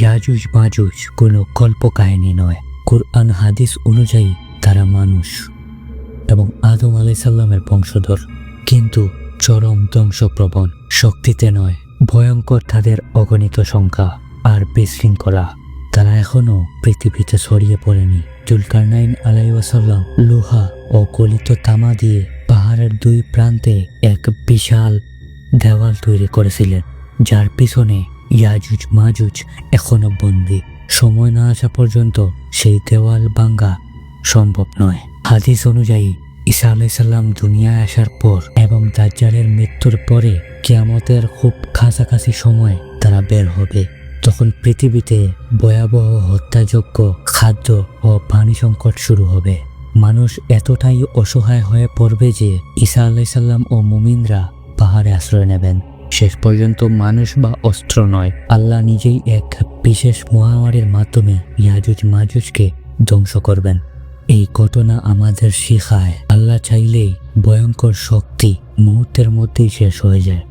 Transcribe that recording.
ইয়াজুজ মাজুজ কোনো কল্পকাহিনী নয়। কুরআন হাদিস অনুযায়ী তারা মানুষ এবং আদম আলাইহিস সালামের বংশধর, কিন্তু চরম ধ্বংসপ্রবণ, শক্তিতে নয়। ভয়ঙ্কর তাদের অগণিত সংখ্যা আর বিশৃঙ্খলা। তারা এখনো পৃথিবীতে ছড়িয়ে পড়েনি। জুলকারনাইন আলাইহিস সালাম লোহা ও গলিত তামা দিয়ে পাহাড়ের দুই প্রান্তে এক বিশাল দেওয়াল তৈরি করেছিলেন, যার পিছনে ইয়াজুজ মাজুজ এখনো বন্দী। সময় না আসা পর্যন্ত সেই দেওয়াল ভাঙা সম্ভব নয়। হাদিস অনুযায়ী ঈসা আলাইহিস সালাম দুনিয়ায় আসার পর এবং দাজ্জালের মৃত্যুর পরে কিয়ামতের খুব কাছাকাছি সময়ে তারা বের হবে। তখন পৃথিবীতে ভয়াবহ হত্যাযোগ্য খাদ্য ও পানি সংকট শুরু হবে। মানুষ এতটাই অসহায় হয়ে পড়বে যে ঈসা আলাইহিস সালাম ও মুমিনরা পাহাড়ে আশ্রয় নেবেন। শেষ পর্যন্ত মানুষ বা অস্ত্র নয়, আল্লাহ নিজেই এক বিশেষ মহামারীর মাধ্যমে ইয়াজুজ মাজুজকে ধ্বংস করবেন। এই ঘটনা আমাদের শিখায়, আল্লাহ চাইলেই ভয়ঙ্কর শক্তি মুহূর্তের মধ্যেই শেষ হয়ে যায়।